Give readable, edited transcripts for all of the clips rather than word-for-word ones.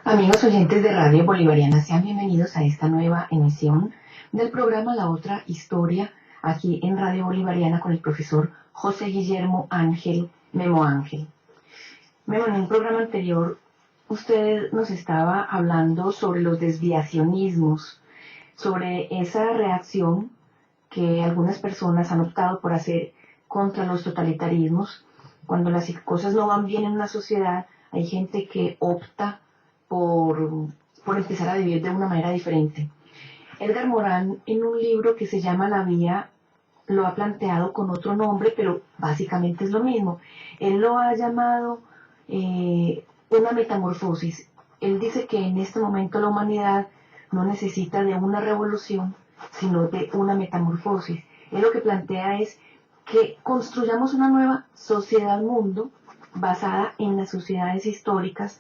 Amigos oyentes de Radio Bolivariana, sean bienvenidos a esta nueva emisión del programa La Otra Historia, aquí en Radio Bolivariana con el profesor José Guillermo Ángel, Memo Ángel. Memo, en un programa anterior usted nos estaba hablando sobre los desviacionismos, sobre esa reacción que algunas personas han optado por hacer contra los totalitarismos. Cuando las cosas no van bien en una sociedad, hay gente que opta por empezar a vivir de una manera diferente. Edgar Morin, en un libro que se llama La Vía, lo ha planteado con otro nombre, pero básicamente es lo mismo. Él lo ha llamado una metamorfosis. Él dice que en este momento la humanidad no necesita de una revolución, sino de una metamorfosis. Él lo que plantea es que construyamos una nueva sociedad-mundo basada en las sociedades históricas,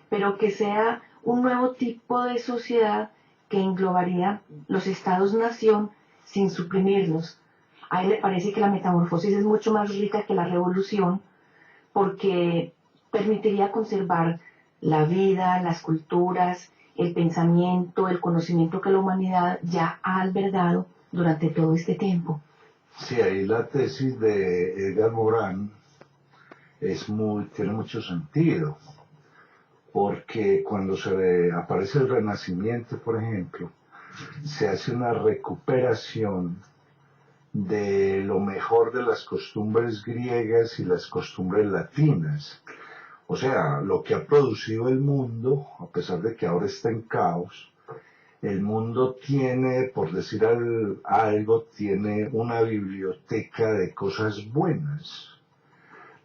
pero que sea un nuevo tipo de sociedad que englobaría los estados-nación sin suprimirlos. A él le parece que la metamorfosis es mucho más rica que la revolución, porque permitiría conservar la vida, las culturas, el pensamiento, el conocimiento que la humanidad ya ha albergado durante todo este tiempo. Sí, ahí la tesis de Edgar Morin tiene mucho sentido, porque cuando aparece el Renacimiento, por ejemplo, se hace una recuperación de lo mejor de las costumbres griegas y las costumbres latinas. O sea, lo que ha producido el mundo, a pesar de que ahora está en caos, el mundo tiene, por decir algo, tiene una biblioteca de cosas buenas.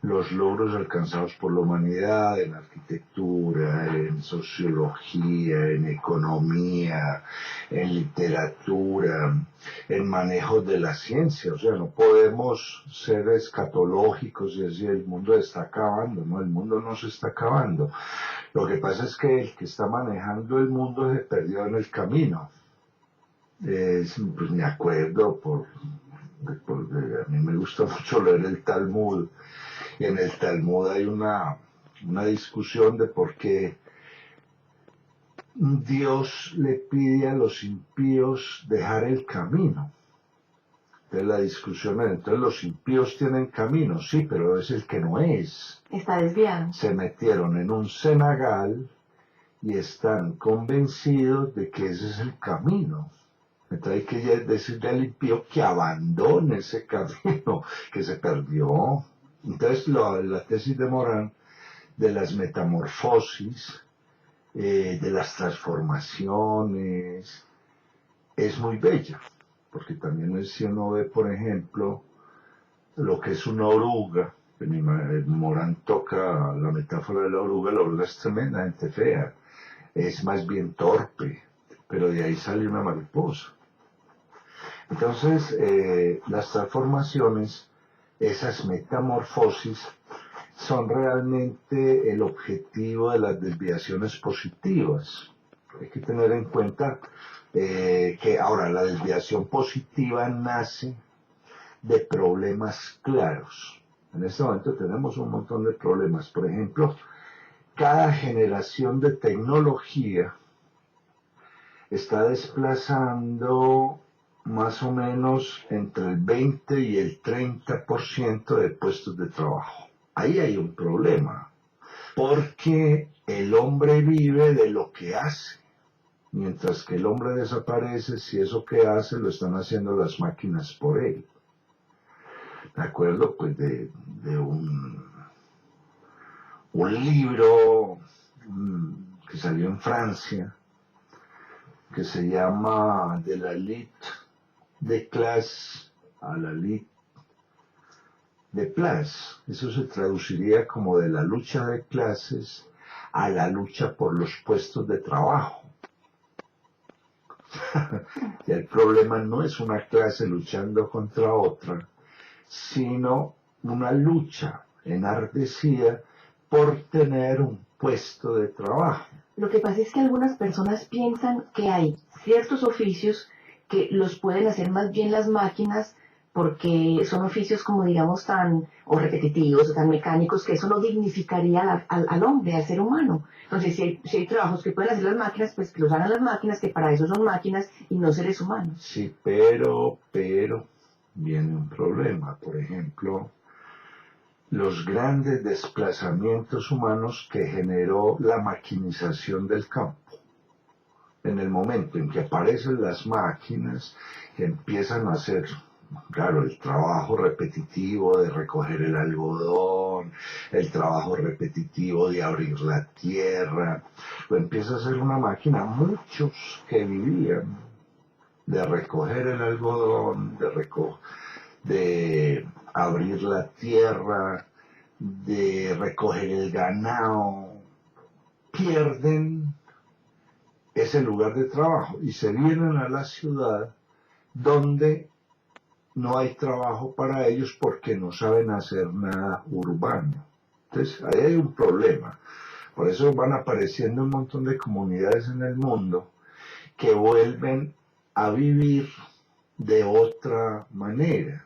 Los logros alcanzados por la humanidad en arquitectura, en sociología, en economía, en literatura, en manejo de la ciencia. O sea, no podemos ser escatológicos y decir el mundo está acabando. No, el mundo no se está acabando. Lo que pasa es que el que está manejando el mundo se perdió en el camino. Pues me acuerdo, a mí me gusta mucho leer el Talmud. Y en el Talmud hay una discusión de por qué Dios le pide a los impíos dejar el camino. Entonces la discusión es, entonces los impíos tienen camino, sí, pero es el que no es. Está desviado. Se metieron en un cenagal y están convencidos de que ese es el camino. Entonces hay que decirle al impío que abandone ese camino, que se perdió. Entonces la tesis de Morin de las metamorfosis, de las transformaciones, es muy bella, porque también si uno ve, por ejemplo, lo que es una oruga, Morin toca la metáfora de la oruga es tremendamente fea, es más bien torpe, pero de ahí sale una mariposa. Entonces, las transformaciones, esas metamorfosis, son realmente el objetivo de las desviaciones positivas. Hay que tener en cuenta que ahora la desviación positiva nace de problemas claros. En este momento tenemos un montón de problemas. Por ejemplo, cada generación de tecnología está desplazando más o menos entre el 20 y el 30% de puestos de trabajo. Ahí hay un problema, porque el hombre vive de lo que hace, mientras que el hombre desaparece si eso que hace lo están haciendo las máquinas por él. Me acuerdo pues de un libro que salió en Francia, que se llama De la élite de clase a la élite de place. Eso se traduciría como de la lucha de clases a la lucha por los puestos de trabajo. Y el problema no es una clase luchando contra otra, sino una lucha enardecida por tener un puesto de trabajo. Lo que pasa es que algunas personas piensan que hay ciertos oficios que los pueden hacer más bien las máquinas porque son oficios como digamos o repetitivos o tan mecánicos que eso no dignificaría al hombre, al ser humano. Entonces si hay trabajos que pueden hacer las máquinas, pues que los hagan las máquinas, que para eso son máquinas y no seres humanos. Sí, pero viene un problema. Por ejemplo, los grandes desplazamientos humanos que generó la maquinización del campo. En el momento en que aparecen las máquinas, que empiezan a hacer, claro, el trabajo repetitivo de recoger el algodón, el trabajo repetitivo de abrir la tierra, lo empieza a hacer una máquina. Muchos que vivían de recoger el algodón, de abrir la tierra, de recoger el ganado, pierden ese lugar de trabajo y se vienen a la ciudad donde no hay trabajo para ellos porque no saben hacer nada urbano. Entonces ahí hay un problema. Por eso van apareciendo un montón de comunidades en el mundo que vuelven a vivir de otra manera.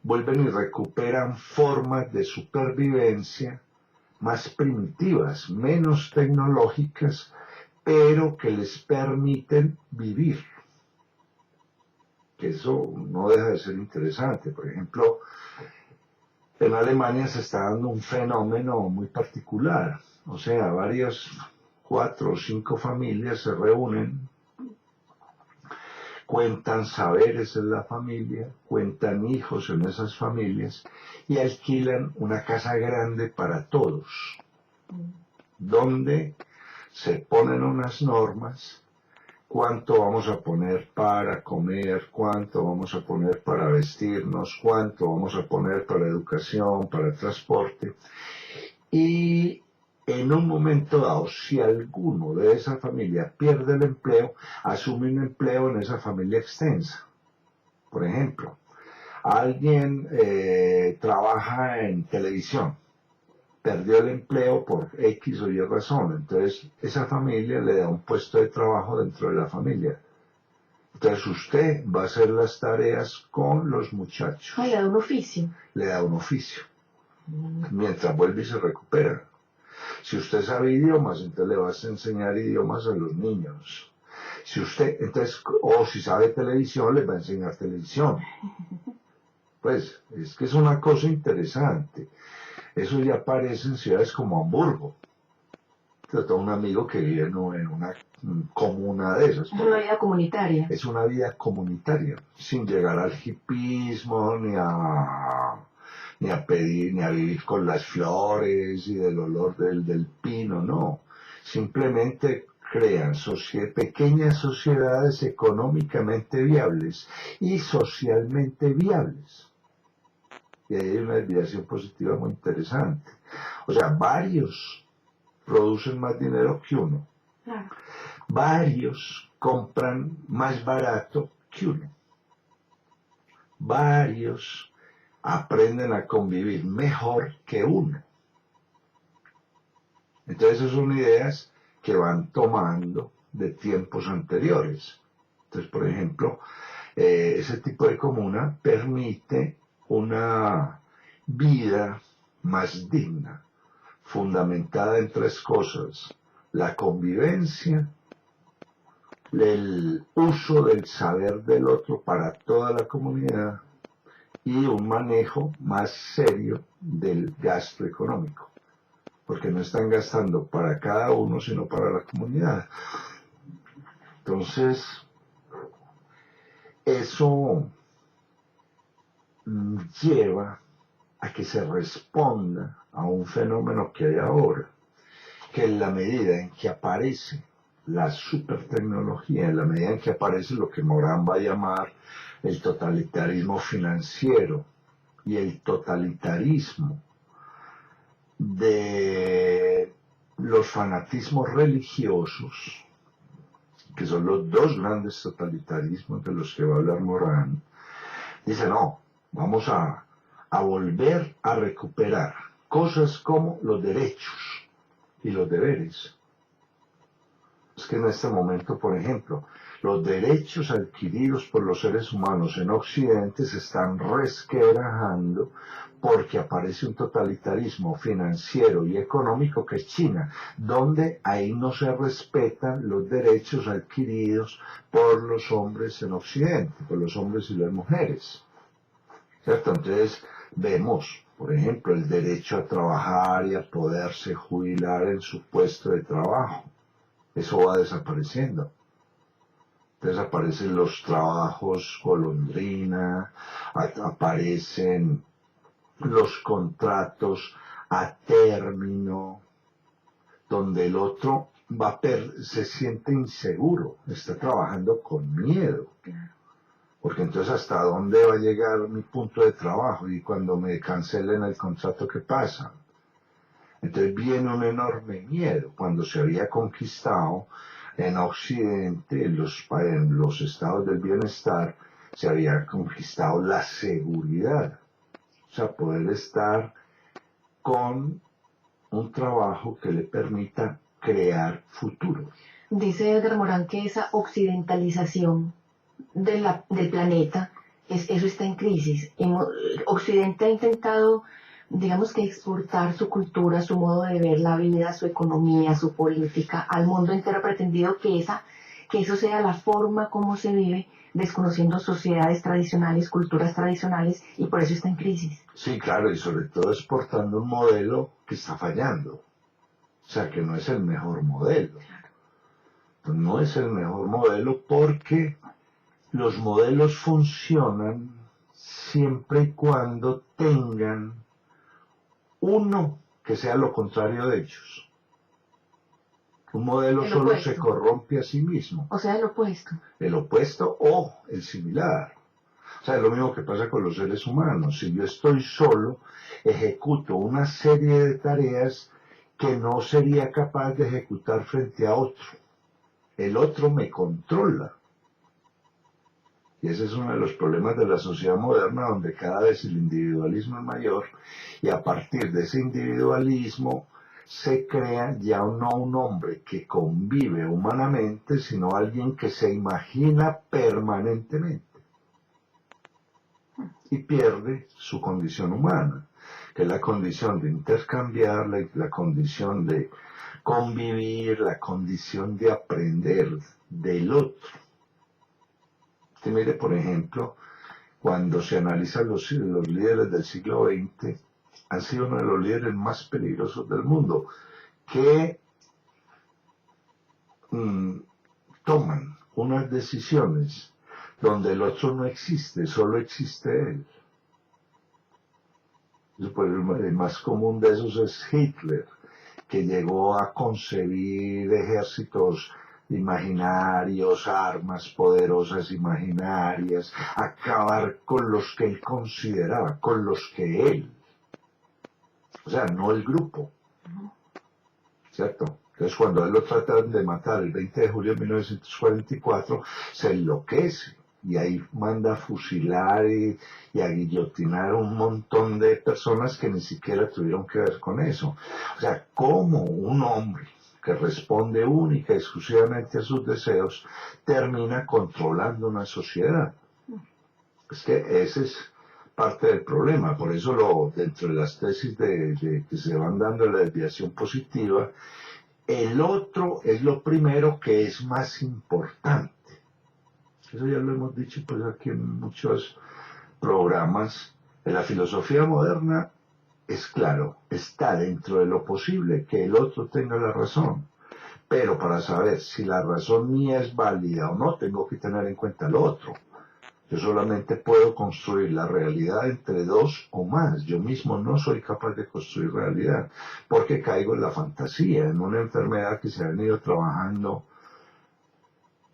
Vuelven y recuperan formas de supervivencia más primitivas, menos tecnológicas, pero que les permiten vivir. Que eso no deja de ser interesante. Por ejemplo, en Alemania se está dando un fenómeno muy particular. O sea, 4 o 5 familias se reúnen, cuentan saberes en la familia, cuentan hijos en esas familias y alquilan una casa grande para todos, donde se ponen unas normas, cuánto vamos a poner para comer, cuánto vamos a poner para vestirnos, cuánto vamos a poner para educación, para transporte. Y en un momento dado, si alguno de esa familia pierde el empleo, asume un empleo en esa familia extensa. Por ejemplo, alguien trabaja en televisión, perdió el empleo por X o Y razón, entonces esa familia le da un puesto de trabajo dentro de la familia. Entonces usted va a hacer las tareas con los muchachos. Le da un oficio. Le da un oficio. Mientras vuelve y se recupera. Si usted sabe idiomas, entonces le vas a enseñar idiomas a los niños. Si usted, entonces, o si sabe televisión, le va a enseñar televisión. Pues, es que es una cosa interesante. Eso ya aparece en ciudades como Hamburgo. Tengo un amigo que vive en una comuna de esas. Es una vida comunitaria. Es una vida comunitaria, sin llegar al hipismo, ni a pedir, ni a vivir con las flores y del olor del pino, no. Simplemente crean pequeñas sociedades económicamente viables y socialmente viables. Y ahí hay una desviación positiva muy interesante. O sea, varios producen más dinero que uno. Claro. Varios compran más barato que uno. Varios aprenden a convivir mejor que uno. Entonces esas son ideas que van tomando de tiempos anteriores. Entonces, por ejemplo, ese tipo de comuna permite una vida más digna, fundamentada en 3 cosas: la convivencia, el uso del saber del otro para toda la comunidad y un manejo más serio del gasto económico, porque no están gastando para cada uno, sino para la comunidad. Entonces, eso lleva a que se responda a un fenómeno que hay ahora, que en la medida en que aparece la supertecnología, en la medida en que aparece lo que Morán va a llamar el totalitarismo financiero y el totalitarismo de los fanatismos religiosos, que son los 2 grandes totalitarismos de los que va a hablar Morán, dice: no, vamos a volver a recuperar cosas como los derechos y los deberes. Es que en este momento, por ejemplo, los derechos adquiridos por los seres humanos en Occidente se están resquebrajando porque aparece un totalitarismo financiero y económico que es China, donde ahí no se respetan los derechos adquiridos por los hombres en Occidente, por los hombres y las mujeres. ¿Cierto? Entonces vemos, por ejemplo, el derecho a trabajar y a poderse jubilar en su puesto de trabajo. Eso va desapareciendo. Entonces aparecen los trabajos golondrina, aparecen los contratos a término, donde el otro se siente inseguro, está trabajando con miedo. Porque entonces hasta dónde va a llegar mi punto de trabajo y cuando me cancelen el contrato, ¿qué pasa? Entonces viene un enorme miedo. Cuando se había conquistado en Occidente, en los estados del bienestar, se había conquistado la seguridad. O sea, poder estar con un trabajo que le permita crear futuros. Dice Edgar Morán que esa occidentalización del planeta, eso está en crisis. Occidente ha intentado, digamos que exportar su cultura, su modo de ver la vida, su economía, su política al mundo entero, ha pretendido que eso sea la forma como se vive, desconociendo sociedades tradicionales, culturas tradicionales, y por eso está en crisis. Sí, claro, y sobre todo exportando un modelo que está fallando. O sea, que no es el mejor modelo. No es el mejor modelo porque los modelos funcionan siempre y cuando tengan uno que sea lo contrario de ellos. Un modelo solo se corrompe a sí mismo. O sea, el opuesto. El opuesto o el similar. O sea, es lo mismo que pasa con los seres humanos. Si yo estoy solo, ejecuto una serie de tareas que no sería capaz de ejecutar frente a otro. El otro me controla. Y ese es uno de los problemas de la sociedad moderna, donde cada vez el individualismo es mayor, y a partir de ese individualismo se crea ya no un hombre que convive humanamente, sino alguien que se imagina permanentemente y pierde su condición humana, que es la condición de intercambiar, la condición de convivir, la condición de aprender del otro. Usted mire, por ejemplo, cuando se analizan los líderes del siglo XX, han sido uno de los líderes más peligrosos del mundo, que toman unas decisiones donde el otro no existe, solo existe él. El más común de esos es Hitler, que llegó a concebir ejércitos imaginarios, armas poderosas imaginarias, acabar con los que él consideraba, con los que él, o sea, no el grupo, ¿cierto? Entonces cuando a él lo tratan de matar el 20 de julio de 1944, se enloquece y ahí manda a fusilar y a guillotinar un montón de personas que ni siquiera tuvieron que ver con eso. O sea, ¿cómo un hombre que responde única y exclusivamente a sus deseos termina controlando una sociedad? Es que ese es parte del problema. Por eso dentro de las tesis que se van dando en la desviación positiva, el otro es lo primero que es más importante. Eso ya lo hemos dicho pues aquí en muchos programas. En la filosofía moderna es claro, está dentro de lo posible que el otro tenga la razón. Pero para saber si la razón mía es válida o no, tengo que tener en cuenta al otro. Yo solamente puedo construir la realidad entre dos o más. Yo mismo no soy capaz de construir realidad, porque caigo en la fantasía, en una enfermedad que se ha venido trabajando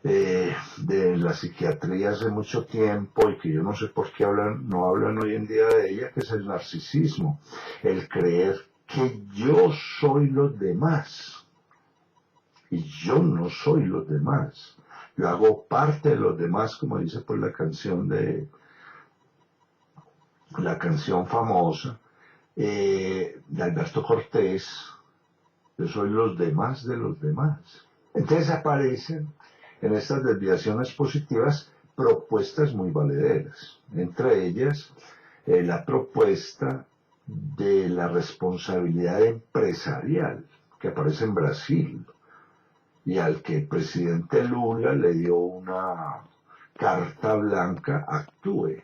de la psiquiatría hace mucho tiempo y que yo no sé por qué no hablan hoy en día de ella, que es el narcisismo, el creer que yo soy los demás y yo no soy los demás. Yo hago parte de los demás, como dice pues la canción famosa de Alberto Cortés. Yo soy los demás de los demás. Entonces aparecen en estas desviaciones positivas propuestas muy valederas, entre ellas la propuesta de la responsabilidad empresarial que aparece en Brasil y al que el presidente Lula le dio una carta blanca, actúe.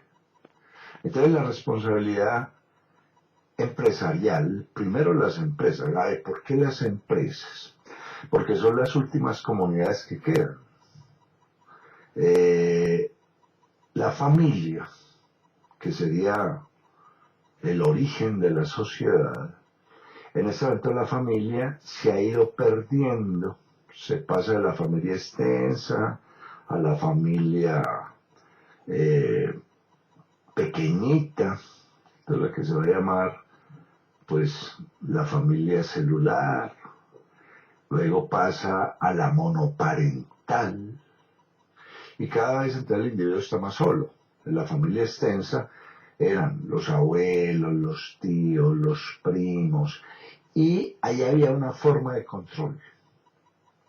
Entonces la responsabilidad empresarial, primero las empresas. ¿Por qué las empresas? Porque son las últimas comunidades que quedan. La familia, que sería el origen de la sociedad, en ese momento la familia se ha ido perdiendo, se pasa de la familia extensa a la familia pequeñita, de la que se va a llamar pues la familia celular, luego pasa a la monoparental, y cada vez entonces el individuo está más solo. En la familia extensa eran los abuelos, los tíos, los primos, y ahí había una forma de control,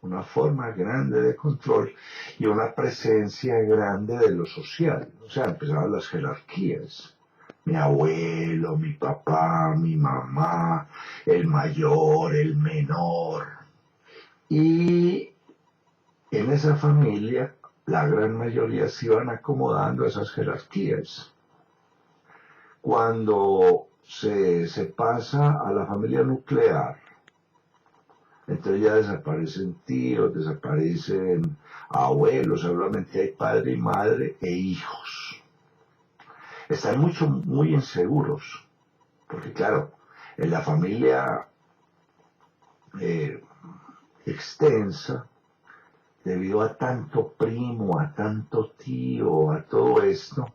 una forma grande de control y una presencia grande de lo social. O sea, empezaban las jerarquías. Mi abuelo, mi papá, mi mamá, el mayor, el menor. Y en esa familia, la gran mayoría se iban acomodando a esas jerarquías. Cuando se pasa a la familia nuclear, entonces ya desaparecen tíos, desaparecen abuelos, solamente hay padre y madre e hijos. Están muy inseguros, porque claro, en la familia extensa, debido a tanto primo, a tanto tío, a todo esto,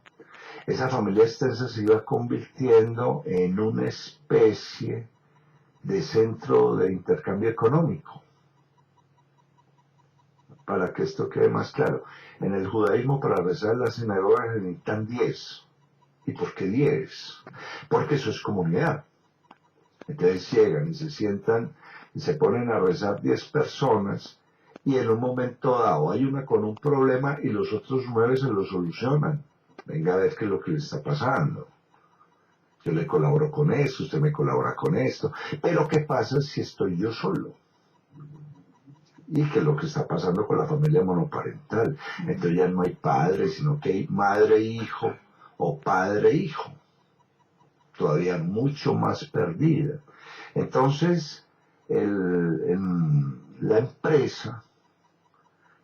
esa familia extensa se iba convirtiendo en una especie de centro de intercambio económico. Para que esto quede más claro, en el judaísmo para rezar en la sinagoga se necesitan 10. ¿Y por qué 10? Porque eso es comunidad. Entonces llegan y se sientan y se ponen a rezar 10 personas y en un momento dado hay una con un problema y los otros 9 se lo solucionan. Venga a ver qué es lo que le está pasando. Yo le colaboro con esto, usted me colabora con esto. Pero ¿qué pasa si estoy yo solo? Y que es lo que está pasando con la familia monoparental. Entonces ya no hay padre, sino que hay madre e hijo o padre e hijo. Todavía mucho más perdida. Entonces, la empresa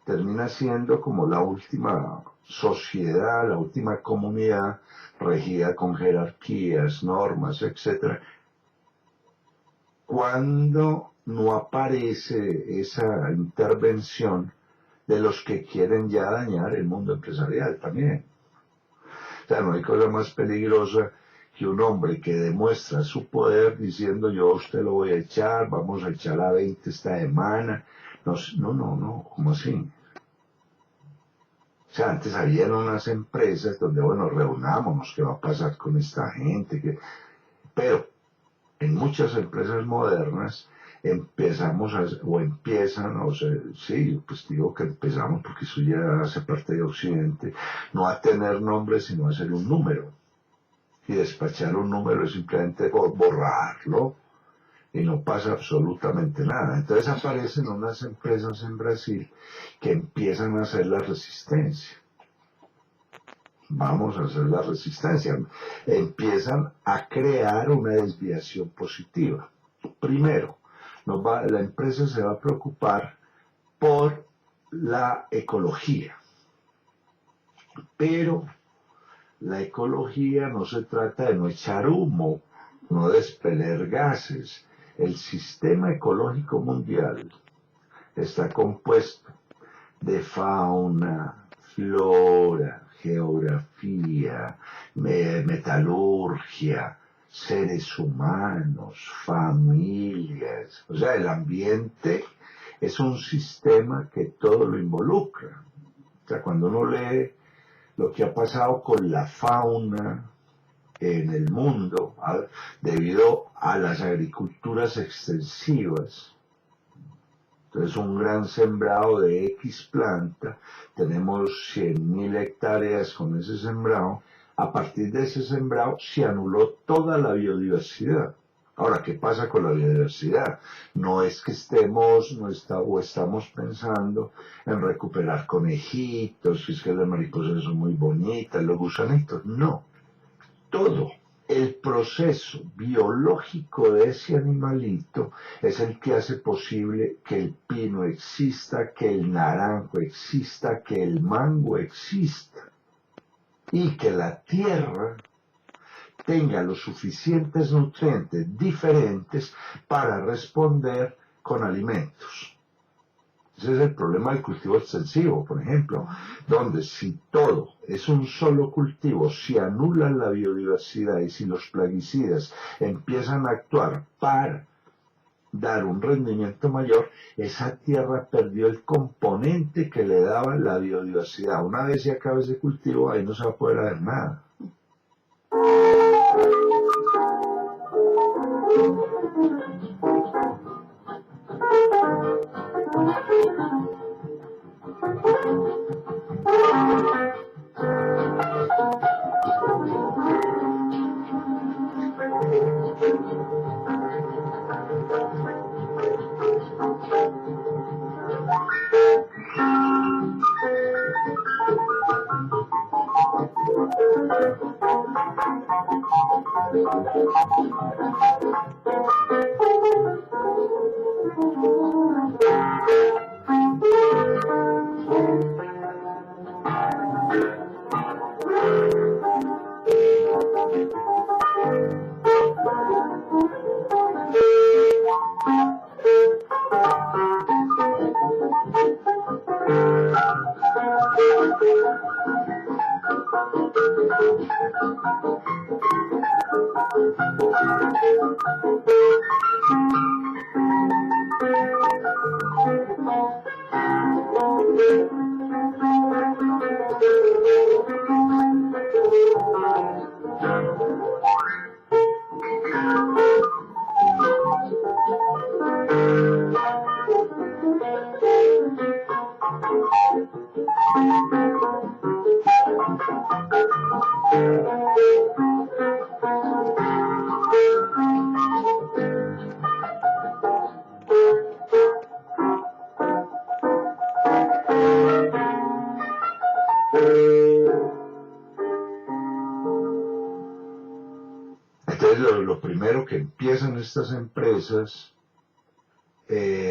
termina siendo como la última sociedad, la última comunidad regida con jerarquías, normas, etc. Cuando no aparece esa intervención de los que quieren ya dañar el mundo empresarial también. O sea, no hay cosa más peligrosa que un hombre que demuestra su poder diciendo yo a usted lo voy a echar, vamos a echar a 20 esta semana. No, ¿cómo así? O sea, antes había unas empresas donde, bueno, reunámonos, ¿qué va a pasar con esta gente? Pero en muchas empresas modernas empiezan, sí, pues digo que empezamos porque eso ya hace parte de Occidente, no a tener nombres, sino a ser un número. Y despachar un número es simplemente borrarlo y no pasa absolutamente nada. Entonces aparecen unas empresas en Brasil que empiezan a hacer la resistencia. Vamos a hacer la resistencia. Empiezan a crear una desviación positiva. Primero, la empresa se va a preocupar por la ecología. Pero la ecología no se trata de no echar humo, no de expeler gases. El sistema ecológico mundial está compuesto de fauna, flora, geografía, metalurgia, seres humanos, familias. O sea, el ambiente es un sistema que todo lo involucra. O sea, cuando uno lee lo que ha pasado con la fauna en el mundo debido a las agriculturas extensivas, Entonces un gran sembrado de X planta, tenemos 100.000 hectáreas con ese sembrado, a partir de ese sembrado se anuló toda la biodiversidad. Ahora, ¿qué pasa con la biodiversidad? No es que estamos pensando en recuperar conejitos, que es que las mariposas son muy bonitas, los gusanitos, no. Todo el proceso biológico de ese animalito es el que hace posible que el pino exista, que el naranjo exista, que el mango exista y que la tierra tenga los suficientes nutrientes diferentes para responder con alimentos. Ese es el problema del cultivo extensivo, por ejemplo, donde si todo es un solo cultivo, si anulan la biodiversidad y si los plaguicidas empiezan a actuar para dar un rendimiento mayor, esa tierra perdió el componente que le daba la biodiversidad. Una vez se acabe ese cultivo, ahí no se va a poder hacer nada. Entonces lo primero que empiezan estas empresas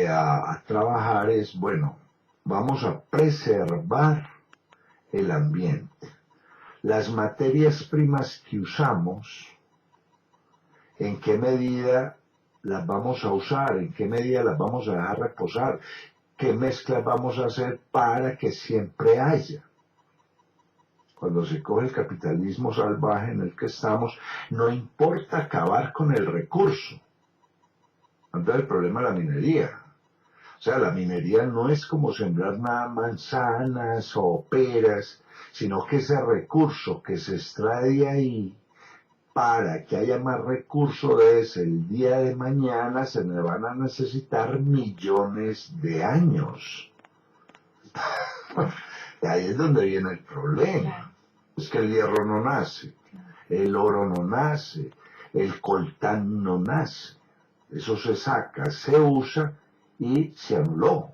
a trabajar es, bueno, vamos a preservar el ambiente. Las materias primas que usamos, ¿en qué medida las vamos a usar? ¿En qué medida las vamos a dejar reposar? ¿Qué mezclas vamos a hacer para que siempre haya? Cuando se coge el capitalismo salvaje en el que estamos, no importa acabar con el recurso. Entonces el problema es la minería. O sea, la minería no es como sembrar nada manzanas o peras, sino que ese recurso que se extrae de ahí, para que haya más recurso de ese el día de mañana, se le van a necesitar millones de años. Y ahí es donde viene el problema. Es que el hierro no nace, el oro no nace, el coltán no nace. Eso se saca, se usa y se anuló.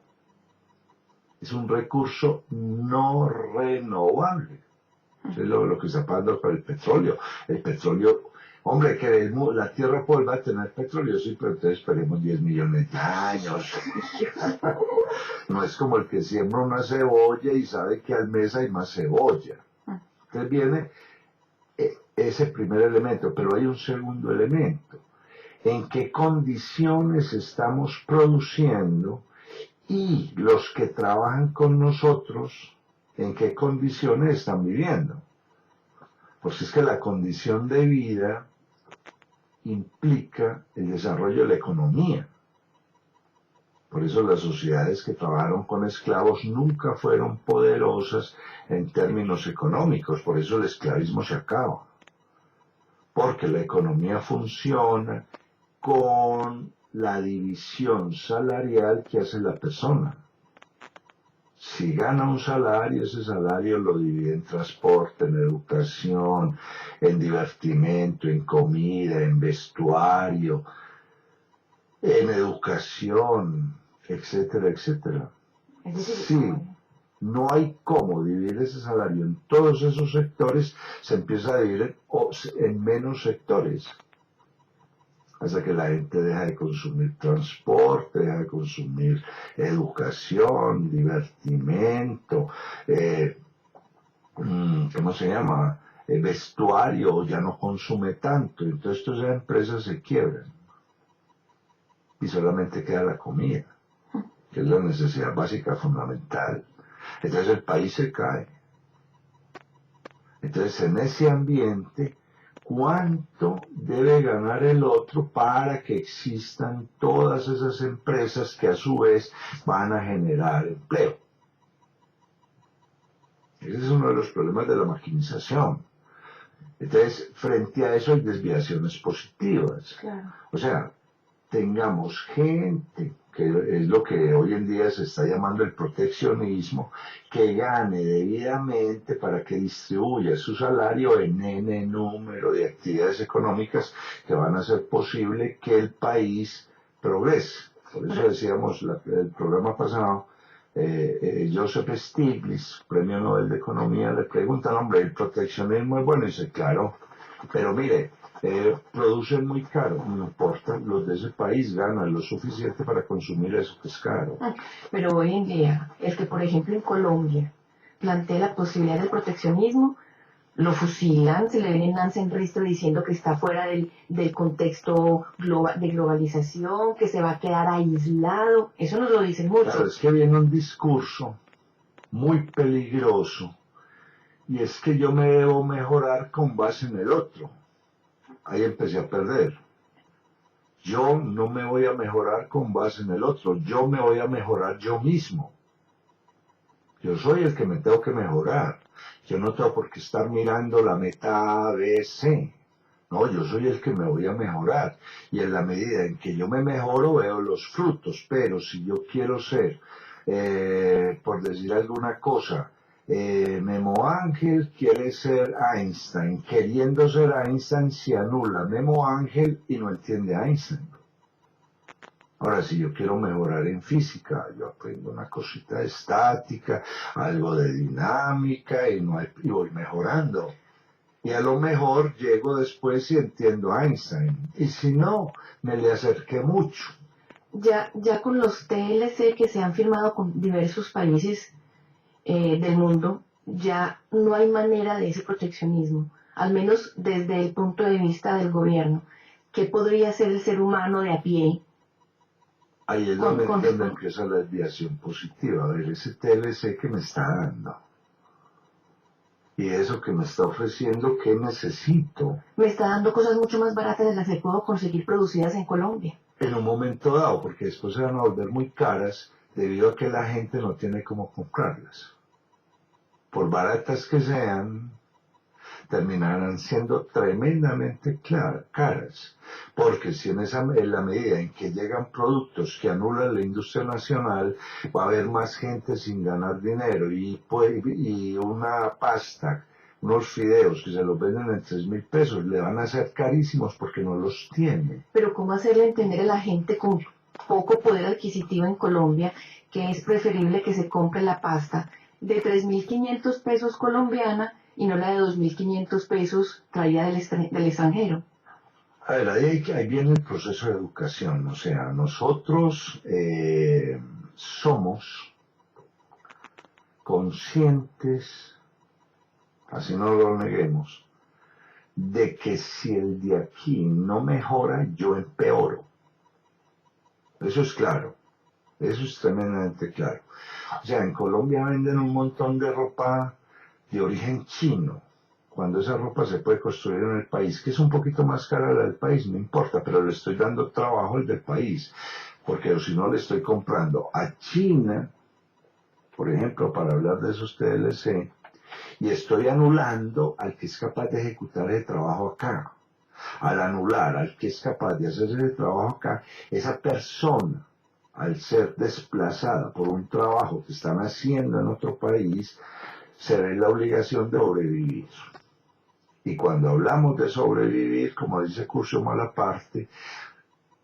Es un recurso no renovable. Eso es lo que está pasando con el petróleo. El petróleo, hombre, que la Tierra vuelva a tener petróleo, sí, pero entonces esperemos 10 millones de años. No es como el que siembra una cebolla y sabe que al mes hay más cebolla. Entonces viene ese primer elemento, pero hay un segundo elemento. ¿En qué condiciones estamos produciendo? Y los que trabajan con nosotros, ¿en qué condiciones están viviendo? Pues es que la condición de vida implica el desarrollo de la economía. Por eso las sociedades que trabajaron con esclavos nunca fueron poderosas en términos económicos, por eso el esclavismo se acaba. Porque la economía funciona con la división salarial que hace la persona. Si gana un salario, ese salario lo divide en transporte, en educación, en divertimento, en comida, en vestuario, en educación, etcétera, etcétera. Sí, no hay cómo dividir ese salario en todos esos sectores, se empieza a dividir en menos sectores. Hasta que la gente deja de consumir transporte, deja de consumir educación, divertimento, ¿cómo se llama? Vestuario, ya no consume tanto. Entonces todas esas empresas se quiebran. Y solamente queda la comida, que es la necesidad básica fundamental. Entonces el país se cae. Entonces en ese ambiente, ¿cuánto debe ganar el otro para que existan todas esas empresas que a su vez van a generar empleo? Ese es uno de los problemas de la maquinización. Entonces, frente a eso hay desviaciones positivas. Claro. O sea, tengamos gente, que es lo que hoy en día se está llamando el proteccionismo, que gane debidamente para que distribuya su salario en N número de actividades económicas que van a hacer posible que el país progrese. Por eso decíamos el programa pasado, Joseph Stiglitz, premio Nobel de Economía, le preguntan, hombre, ¿el proteccionismo es bueno? Y dice, claro, pero mire, producen muy caro, no importa, los de ese país ganan lo suficiente para consumir eso que es caro. Pero hoy en día, el que por ejemplo en Colombia plantea la posibilidad del proteccionismo, lo fusilan, se le ven en Nansen Risto diciendo que está fuera del contexto de globalización, que se va a quedar aislado. Eso nos lo dicen mucho. Claro, es que viene un discurso muy peligroso, y es que yo me debo mejorar con base en el otro. Ahí empecé a perder. Yo no me voy a mejorar con base en el otro, yo me voy a mejorar yo mismo. Yo soy el que me tengo que mejorar. Yo no tengo por qué estar mirando la meta A, B, C. No, yo soy el que me voy a mejorar. Y en la medida en que yo me mejoro, veo los frutos. Pero si yo quiero ser, por decir alguna cosa, Memo Ángel quiere ser Einstein. Queriendo ser Einstein, se anula Memo Ángel y no entiende a Einstein. Ahora, si yo quiero mejorar en física, yo aprendo una cosita de estática, algo de dinámica y voy mejorando. Y a lo mejor llego después y entiendo a Einstein. Y si no, me le acerqué mucho. Ya con los TLC que se han firmado con diversos países del mundo, ya no hay manera de ese proteccionismo, al menos desde el punto de vista del gobierno. ¿Qué podría hacer el ser humano de a pie? Ahí es donde empieza la desviación positiva. A ver, ese TLC que me está dando. Y eso que me está ofreciendo, ¿qué necesito? Me está dando cosas mucho más baratas de las que puedo conseguir producidas en Colombia. En un momento dado, porque después se van a volver muy caras debido a que la gente no tiene cómo comprarlas. Por baratas que sean, terminarán siendo tremendamente caras, porque si en la medida en que llegan productos que anulan la industria nacional, va a haber más gente sin ganar dinero y una pasta, unos fideos que se los venden en 3.000 pesos, le van a ser carísimos porque no los tiene. Pero ¿cómo hacerle entender a la gente con poco poder adquisitivo en Colombia que es preferible que se compre la pasta de 3.500 pesos colombiana y no la de 2.500 pesos traída del extranjero? A ver, ahí viene el proceso de educación. O sea, nosotros somos conscientes, así no lo neguemos, de que si el de aquí no mejora, yo empeoro. Eso es claro. Eso es tremendamente claro. O sea, en Colombia venden un montón de ropa de origen chino, cuando esa ropa se puede construir en el país, que es un poquito más cara la del país, no importa, pero le estoy dando trabajo al del país, porque si no le estoy comprando a China, por ejemplo, para hablar de esos TLC, y estoy anulando al que es capaz de ejecutar ese trabajo acá. Al anular al que es capaz de hacer ese trabajo acá, esa persona, al ser desplazada por un trabajo que están haciendo en otro país, se ve en la obligación de sobrevivir. Y cuando hablamos de sobrevivir, como dice Curcio Malaparte,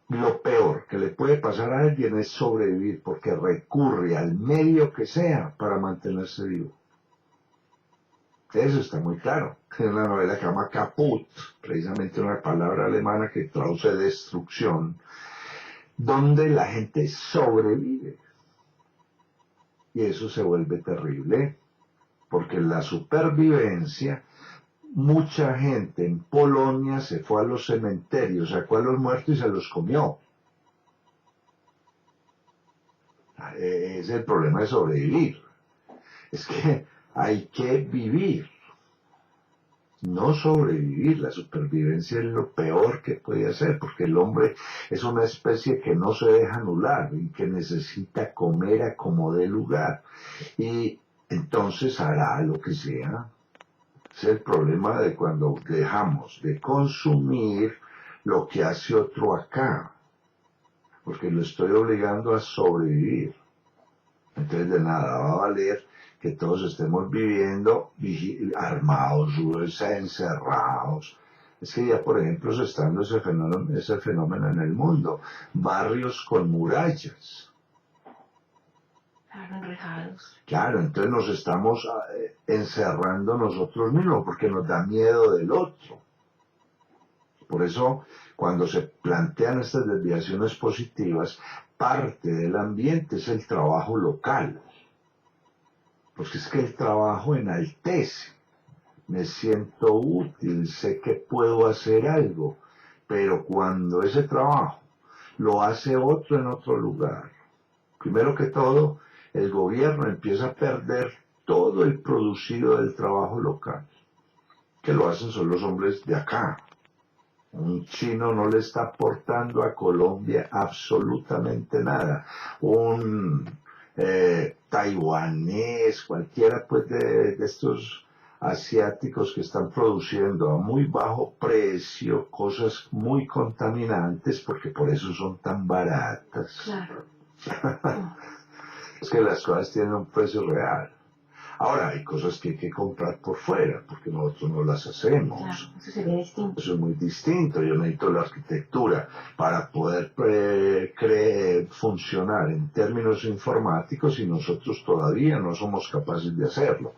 lo peor que le puede pasar a alguien es sobrevivir, porque recurre al medio que sea para mantenerse vivo. Eso está muy claro. En la novela que se llama Kaput, precisamente una palabra alemana que traduce destrucción, donde la gente sobrevive. Y eso se vuelve terrible, porque la supervivencia, mucha gente en Polonia se fue a los cementerios, sacó a los muertos y se los comió. Es el problema de sobrevivir. Es que hay que vivir, no sobrevivir. La supervivencia es lo peor que puede hacer, porque el hombre es una especie que no se deja anular y que necesita comer a como dé lugar. Y entonces hará lo que sea. Es el problema de cuando dejamos de consumir lo que hace otro acá, porque lo estoy obligando a sobrevivir. Entonces de nada va a valer que todos estemos viviendo armados, encerrados. Es que ya, por ejemplo, se está dando ese fenómeno en el mundo. Barrios con murallas. Claro, enrejados. Claro, entonces nos estamos encerrando nosotros mismos porque nos da miedo del otro. Por eso, cuando se plantean estas desviaciones positivas, parte del ambiente es el trabajo local. Porque es que el trabajo enaltece. Me siento útil, sé que puedo hacer algo, pero cuando ese trabajo lo hace otro en otro lugar, primero que todo, el gobierno empieza a perder todo el producido del trabajo local, que lo hacen son los hombres de acá. Un chino no le está aportando a Colombia absolutamente nada. Un taiwanés, cualquiera pues de estos asiáticos que están produciendo a muy bajo precio cosas muy contaminantes, porque por eso son tan baratas. Claro. Es que las cosas tienen un precio real. Ahora hay cosas que hay que comprar por fuera, porque nosotros no las hacemos. Claro, eso sería distinto. Eso es muy distinto. Yo necesito la arquitectura para poder funcionar en términos informáticos y nosotros todavía no somos capaces de hacerlo.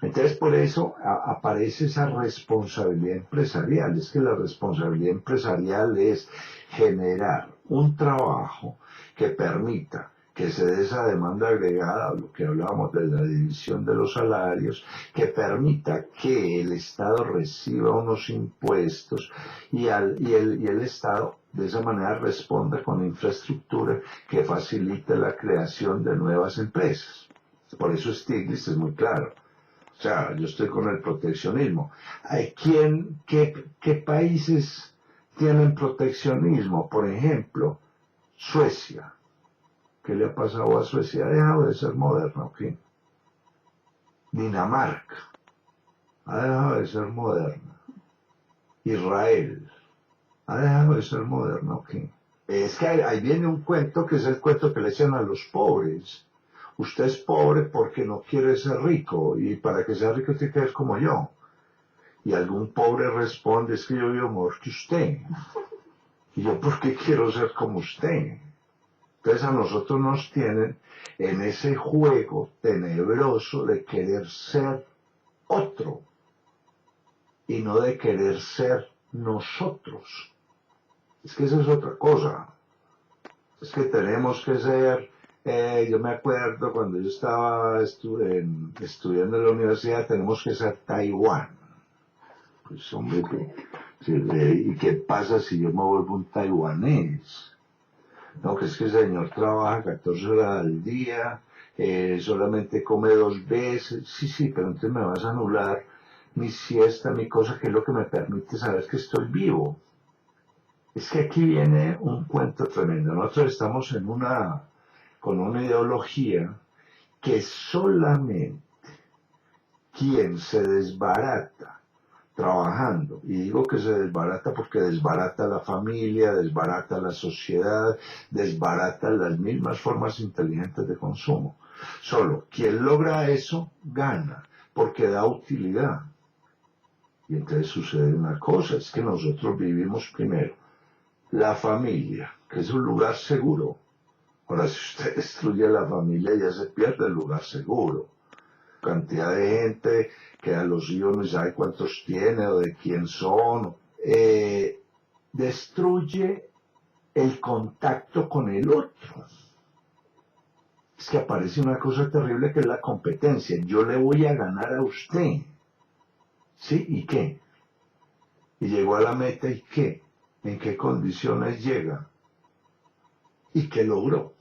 Entonces por eso aparece esa responsabilidad empresarial. Es que la responsabilidad empresarial es generar un trabajo que permita que se dé esa demanda agregada, lo que hablábamos de la división de los salarios, que permita que el Estado reciba unos impuestos y el Estado de esa manera responda con infraestructura que facilite la creación de nuevas empresas. Por eso Stiglitz es muy claro. O sea, yo estoy con el proteccionismo. ¿Qué países tienen proteccionismo? Por ejemplo, Suecia. ¿Qué le ha pasado a Suecia? Ha dejado de ser moderna, ¿ok? Dinamarca. Ha dejado de ser moderna. Israel. Ha dejado de ser moderna, ¿ok? Es que ahí viene un cuento que es el cuento que le echan a los pobres. Usted es pobre porque no quiere ser rico, y para que sea rico tiene que ser como yo. Y algún pobre responde, es que yo vivo mejor que usted. Y yo, ¿por qué quiero ser como usted? Entonces a nosotros nos tienen en ese juego tenebroso de querer ser otro y no de querer ser nosotros. Es que esa es otra cosa. Es que tenemos que ser, yo me acuerdo cuando yo estaba estudiando en la universidad, tenemos que ser Taiwán. Pues hombre, ¿y qué pasa si yo me vuelvo un taiwanés? No, que es que el señor trabaja 14 horas al día, solamente come 2 veces. Sí, pero entonces me vas a anular mi siesta, mi cosa, que es lo que me permite saber que estoy vivo. Es que aquí viene un cuento tremendo. Nosotros estamos con una ideología que solamente quien se desbarata trabajando. Y digo que se desbarata porque desbarata la familia, desbarata la sociedad, desbarata las mismas formas inteligentes de consumo. Solo quien logra eso gana, porque da utilidad. Y entonces sucede una cosa, es que nosotros vivimos primero la familia, que es un lugar seguro. Ahora, si usted destruye la familia, ya se pierde el lugar seguro. Cantidad de gente que a los hijos no sabe cuántos tiene o de quién son. Destruye el contacto con el otro. Es que aparece una cosa terrible que es la competencia. Yo le voy a ganar a usted. ¿Sí? ¿Y qué? Y llegó a la meta, ¿y qué? ¿En qué condiciones llega? ¿Y qué logró?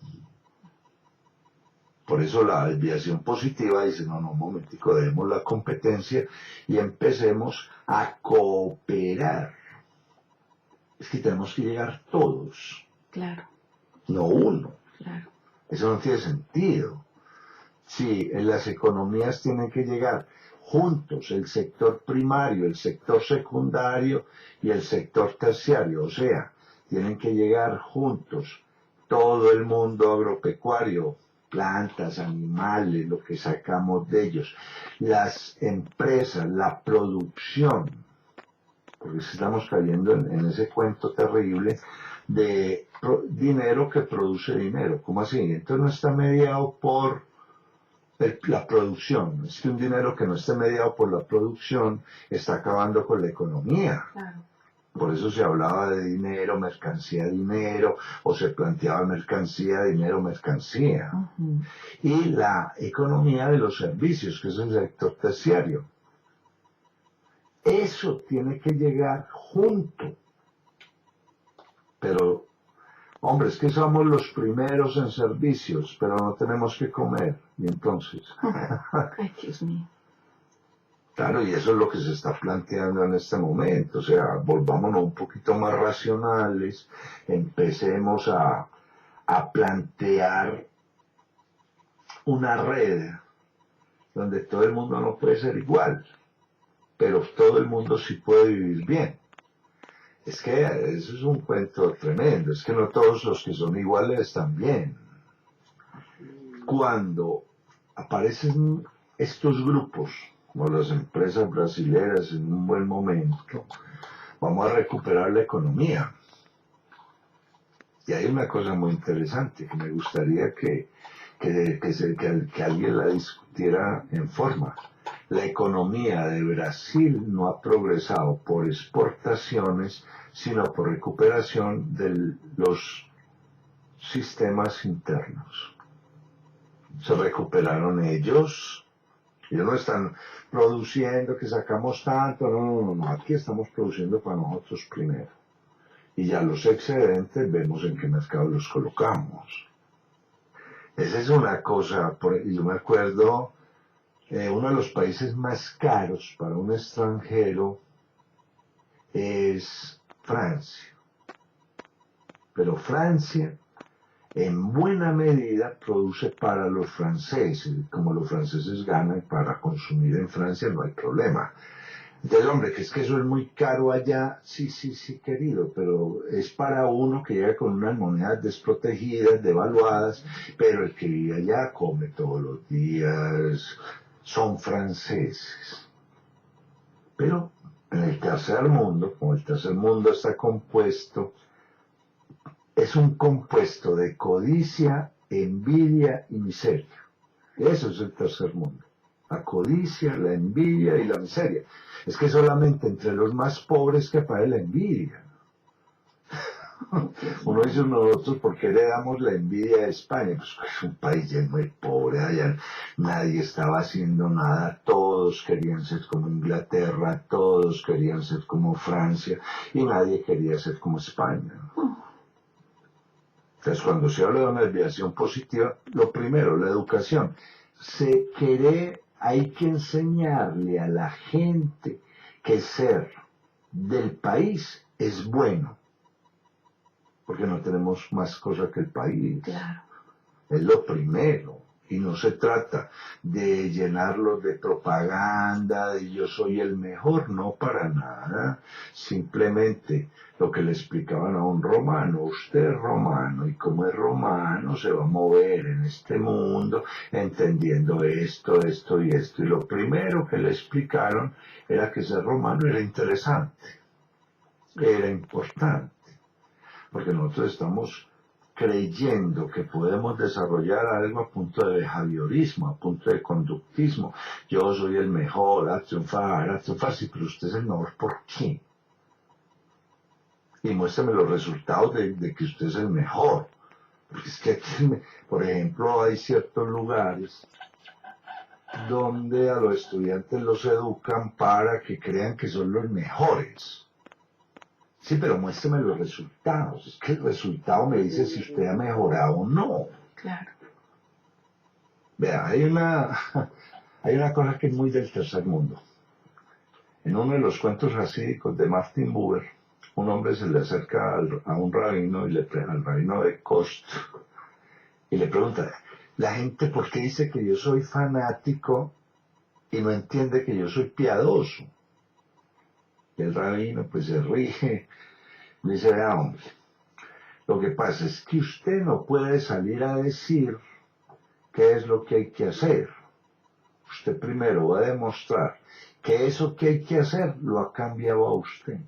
Por eso la desviación positiva dice, no, un momentico, dejemos la competencia y empecemos a cooperar. Es que tenemos que llegar todos. Claro. No uno. Claro. Eso no tiene sentido. Sí, en las economías tienen que llegar juntos el sector primario, el sector secundario y el sector terciario. O sea, tienen que llegar juntos todo el mundo agropecuario, plantas, animales, lo que sacamos de ellos, las empresas, la producción, porque estamos cayendo en ese cuento terrible de dinero que produce dinero. ¿Cómo así? Entonces no está mediado por la producción. Es que un dinero que no esté mediado por la producción está acabando con la economía. Claro. Por eso se hablaba de dinero, mercancía, dinero, o se planteaba mercancía, dinero, mercancía. Y la economía de los servicios, que es el sector terciario. Eso tiene que llegar junto. Pero, hombre, es que somos los primeros en servicios, pero no tenemos que comer. Y entonces... Ay, Dios mío. Claro, y eso es lo que se está planteando en este momento. O sea, volvámonos un poquito más racionales, empecemos a plantear una red donde todo el mundo no puede ser igual, pero todo el mundo sí puede vivir bien. Es que eso es un cuento tremendo, es que no todos los que son iguales están bien. Cuando aparecen estos grupos, como las empresas brasileras en un buen momento, vamos a recuperar la economía. Y hay una cosa muy interesante que me gustaría que alguien la discutiera en forma. La economía de Brasil no ha progresado por exportaciones, sino por recuperación de los sistemas internos. Se recuperaron ellos no están produciendo que sacamos tanto, no, aquí estamos produciendo para nosotros primero. Y ya los excedentes vemos en qué mercado los colocamos. Esa es una cosa, yo me acuerdo, uno de los países más caros para un extranjero es Francia. Pero Francia en buena medida produce para los franceses. Como los franceses ganan para consumir en Francia, no hay problema. Entonces, hombre, que es que eso es muy caro allá, sí, querido, pero es para uno que llega con unas monedas desprotegidas, devaluadas, pero el que vive allá come todos los días, son franceses. Pero en el tercer mundo, como el tercer mundo está compuesto, es un compuesto de codicia, envidia y miseria. Eso es el tercer mundo. La codicia, la envidia y la miseria. Es que solamente entre los más pobres que aparece la envidia. Uno dice nosotros, ¿por qué le damos la envidia a España? Pues es un país lleno de pobre, allá nadie estaba haciendo nada, todos querían ser como Inglaterra, todos querían ser como Francia, y nadie quería ser como España. Entonces, cuando se habla de una desviación positiva, lo primero, la educación. Hay que enseñarle a la gente que ser del país es bueno, porque no tenemos más cosa que el país. Claro. Es lo primero. Y no se trata de llenarlos de propaganda, de yo soy el mejor, no para nada. Simplemente lo que le explicaban a un romano, usted es romano y como es romano se va a mover en este mundo entendiendo esto, esto y esto. Y lo primero que le explicaron era que ser romano era interesante, era importante, porque nosotros estamos creyendo que podemos desarrollar algo a punto de behaviorismo, a punto de conductismo. Yo soy el mejor, a triunfar, sí, pero usted es el mejor, ¿por qué? Y muéstrame los resultados de que usted es el mejor. Porque es que aquí, por ejemplo, hay ciertos lugares donde a los estudiantes los educan para que crean que son los mejores. Sí, pero muéstrame los resultados. Es que el resultado me dice si usted ha mejorado o no. Claro. Vea, hay una cosa que es muy del tercer mundo. En uno de los cuentos rasídicos de Martin Buber, un hombre se le acerca a un rabino, al rabino de Kost, y le pregunta, la gente, ¿por qué dice que yo soy fanático y no entiende que yo soy piadoso? Y el rabino pues se ríe, dice, vea hombre, lo que pasa es que usted no puede salir a decir qué es lo que hay que hacer. Usted primero va a demostrar que eso que hay que hacer lo ha cambiado a usted.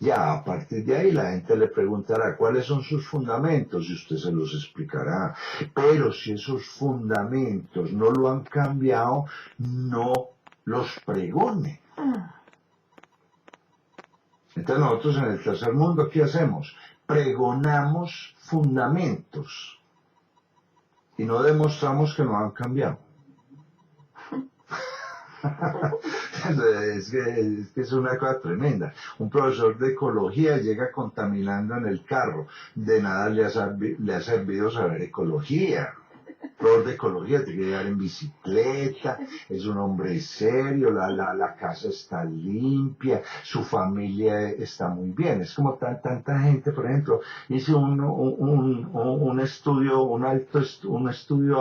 Ya a partir de ahí la gente le preguntará cuáles son sus fundamentos y usted se los explicará. Pero si esos fundamentos no lo han cambiado, no los pregone. Entonces nosotros en el tercer mundo, ¿qué hacemos? Pregonamos fundamentos y no demostramos que no han cambiado. Es que es una cosa tremenda. Un profesor de ecología llega contaminando en el carro. De nada le ha servido saber ecología. Profesor de ecología tiene que llegar en bicicleta, es un hombre serio, la casa está limpia, su familia está muy bien. Es como tanta gente, por ejemplo, hice un estudio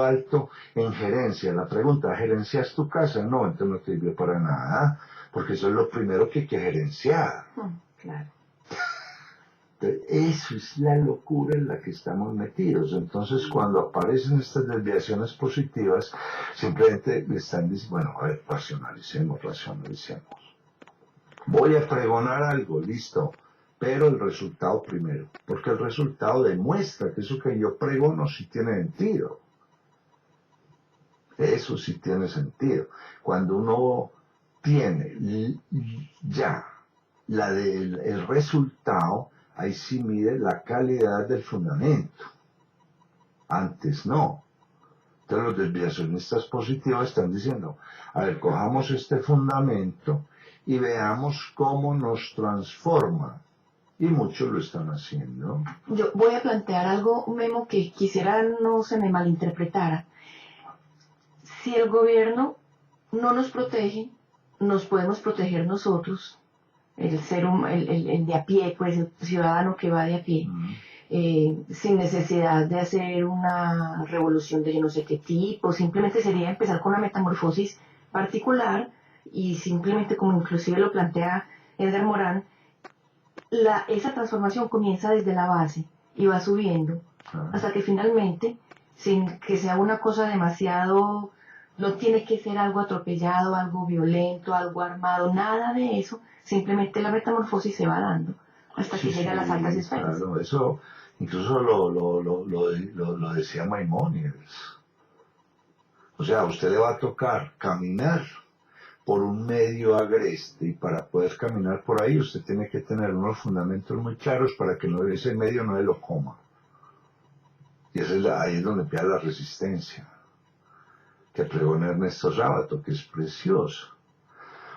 alto en gerencia. La pregunta, ¿gerencias tu casa? No, entonces no te sirve para nada, porque eso es lo primero que hay que gerenciar. Claro. Eso es la locura en la que estamos metidos. Entonces, cuando aparecen estas desviaciones positivas, simplemente le están diciendo, bueno, a ver, racionalicemos. Voy a pregonar algo, listo, pero el resultado primero, porque el resultado demuestra que eso que yo pregono sí tiene sentido. Eso sí tiene sentido. Cuando uno tiene ya el resultado, ahí sí mide la calidad del fundamento. Antes no. Entonces los desviacionistas positivos están diciendo, a ver, cojamos este fundamento y veamos cómo nos transforma. Y muchos lo están haciendo. Yo voy a plantear algo, Memo, que quisiera no se me malinterpretara. Si el gobierno no nos protege, nos podemos proteger nosotros, el de a pie, pues el ciudadano que va de a pie, sin necesidad de hacer una revolución de yo no sé qué tipo. Simplemente sería empezar con una metamorfosis particular y simplemente, como inclusive lo plantea Edgar Morán, esa transformación comienza desde la base y va subiendo hasta que finalmente, sin que sea una cosa demasiado, no tiene que ser algo atropellado, algo violento, algo armado, nada de eso. Simplemente la metamorfosis se va dando hasta que llega a las altas esferas. Claro, eso incluso lo decía Maimónides. O sea, a usted le va a tocar caminar por un medio agreste y para poder caminar por ahí usted tiene que tener unos fundamentos muy claros para que ese medio no se lo coma. Y ahí es donde empieza la resistencia que pregona Ernesto Sábato, que es precioso.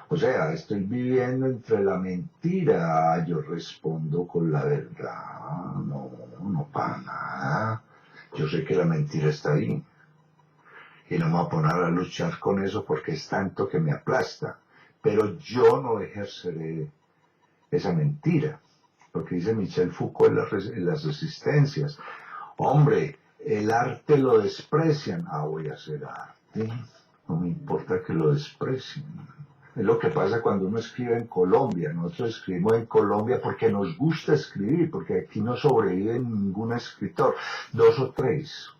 O sea, estoy viviendo entre la mentira, yo respondo con la verdad, no para nada. Yo sé que la mentira está ahí. Y no me voy a poner a luchar con eso porque es tanto que me aplasta. Pero yo no ejerceré esa mentira. Lo que dice Michel Foucault en las resistencias. Hombre, el arte lo desprecian. Voy a hacer arte. No me importa que lo desprecien. Es lo que pasa cuando uno escribe en Colombia. Nosotros escribimos en Colombia porque nos gusta escribir, porque aquí no sobrevive ningún escritor. 2 o 3.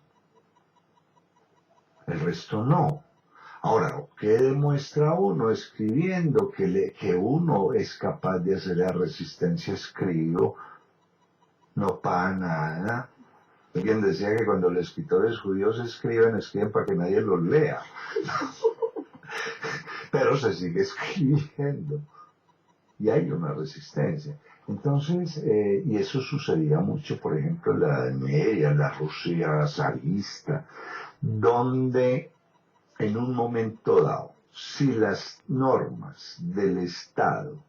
El resto no. Ahora, ¿qué demuestra uno escribiendo? Que uno es capaz de hacer la resistencia escribo. No para nada. Alguien decía que cuando los escritores judíos escriben para que nadie los lea. Pero se sigue escribiendo. Y hay una resistencia. Entonces, y eso sucedía mucho, por ejemplo, en la Edad Media, en la Rusia zarista, donde en un momento dado, si las normas del Estado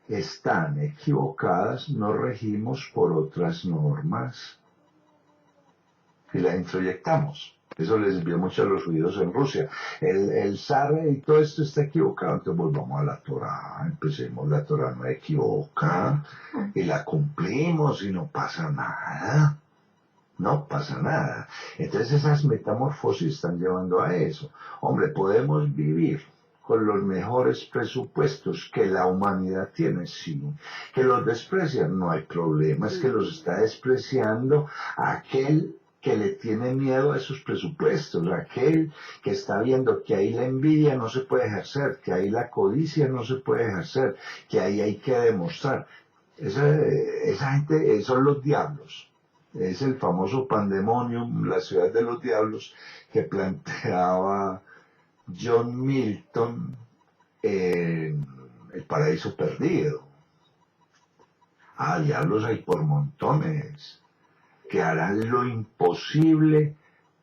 están equivocadas, nos regimos por otras normas y las introyectamos. Eso les sirvió mucho a los judíos en Rusia. El zar y todo esto está equivocado, entonces volvamos a la Torá, empecemos, la Torá no equivoca, y la cumplimos y no pasa nada. No pasa nada. Entonces esas metamorfosis están llevando a eso. Hombre, podemos vivir con los mejores presupuestos que la humanidad tiene, sí. Que los desprecian, no hay problema, es que los está despreciando aquel que le tiene miedo a esos presupuestos, aquel que está viendo que ahí la envidia no se puede ejercer, que ahí la codicia no se puede ejercer, que ahí hay que demostrar. Esa gente son los diablos. Es el famoso Pandemonium, la ciudad de los diablos, que planteaba John Milton en El Paraíso Perdido. Diablos hay por montones, que harán lo imposible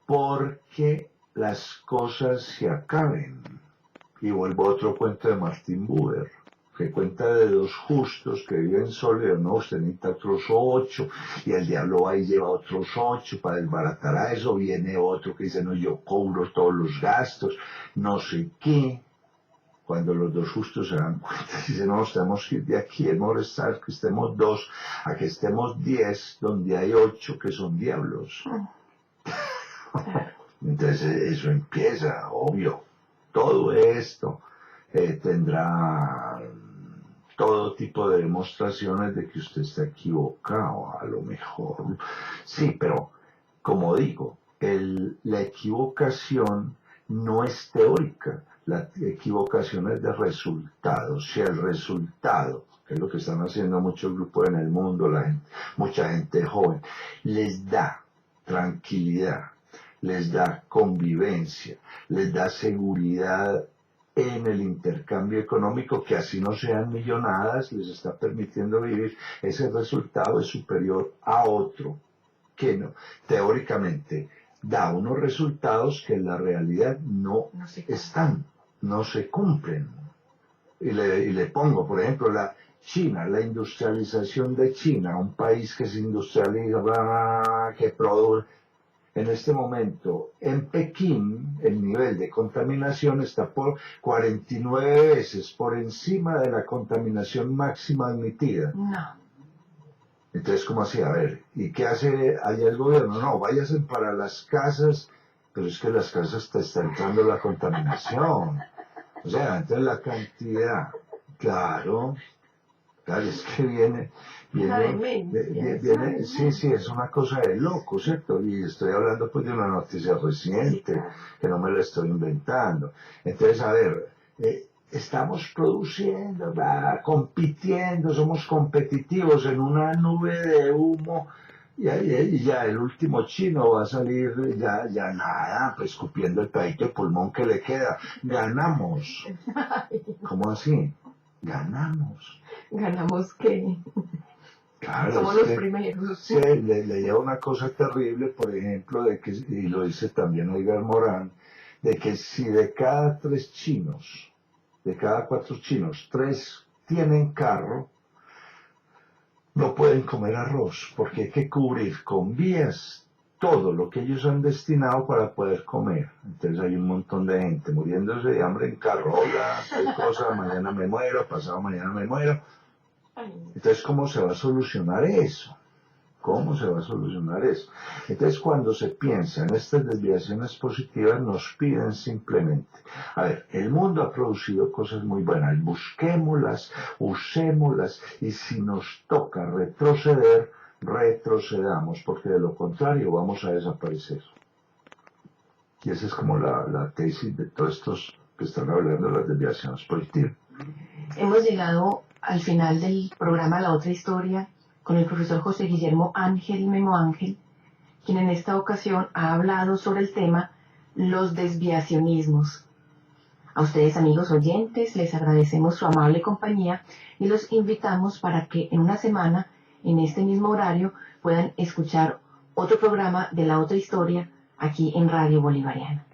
porque las cosas se acaben. Y vuelvo a otro cuento de Martin Buber, que cuenta de 2 justos que viven solos, no, usted necesita otros 8, y el diablo va y lleva otros 8 para desbaratar a eso. Viene otro que dice, no, yo cobro todos los gastos, no sé qué. Cuando los 2 justos se dan cuenta, dicen, no, tenemos que ir de aquí, es molestar que estemos 2, a que estemos 10, donde hay 8 que son diablos. Entonces eso empieza, obvio, todo esto tendrá todo tipo de demostraciones de que usted está equivocado, a lo mejor. Sí, pero como digo, la equivocación no es teórica, la equivocación es de resultados. Si el resultado, que es lo que están haciendo muchos grupos en el mundo, mucha gente joven, les da tranquilidad, les da convivencia, les da seguridad en el intercambio económico, que así no sean millonadas, les está permitiendo vivir, ese resultado es superior a otro que no, teóricamente da unos resultados que en la realidad no están, no se cumplen. Y le pongo, por ejemplo, China, la industrialización de China, un país que se industrializa, que produce. En este momento, en Pekín, el nivel de contaminación está por 49 veces por encima de la contaminación máxima admitida. No. Entonces, ¿cómo así? A ver, ¿y qué hace allá el gobierno? No, váyanse para las casas, pero es que las casas te está entrando la contaminación. O sea, entonces la cantidad, claro, es que viene, sí, es una cosa de loco, ¿cierto? Y estoy hablando pues de una noticia reciente, que no me la estoy inventando. Entonces, a ver, estamos produciendo, compitiendo, somos competitivos en una nube de humo, y ya el último chino va a salir ya nada, pues escupiendo el pedito de pulmón que le queda. Ganamos. ¿Cómo así? Ganamos. ¿Ganamos qué? Claro, somos los primeros. Sí, leía una cosa terrible, por ejemplo, de que, y lo dice también Edgar Morán, de que si de cada 3 chinos, de cada 4 chinos, 3 tienen carro, no pueden comer arroz, porque hay que cubrir con vías todo lo que ellos han destinado para poder comer. Entonces hay un montón de gente muriéndose de hambre en carrola, tal cosa, mañana me muero, pasado mañana me muero. Entonces, ¿cómo se va a solucionar eso? ¿Cómo se va a solucionar eso? Entonces, cuando se piensa en estas desviaciones positivas, nos piden simplemente, a ver, el mundo ha producido cosas muy buenas, busquémoslas, usémoslas, y si nos toca retroceder, retrocedamos, porque de lo contrario vamos a desaparecer. Y esa es como la tesis de todos estos que están hablando de las desviaciones positivas. Hemos llegado al final del programa La Otra Historia con el profesor José Guillermo Ángel Memo Ángel, quien en esta ocasión ha hablado sobre el tema los desviacionismos. A ustedes, amigos oyentes, les agradecemos su amable compañía y los invitamos para que en una semana, en este mismo horario, puedan escuchar otro programa de La Otra Historia aquí en Radio Bolivariana.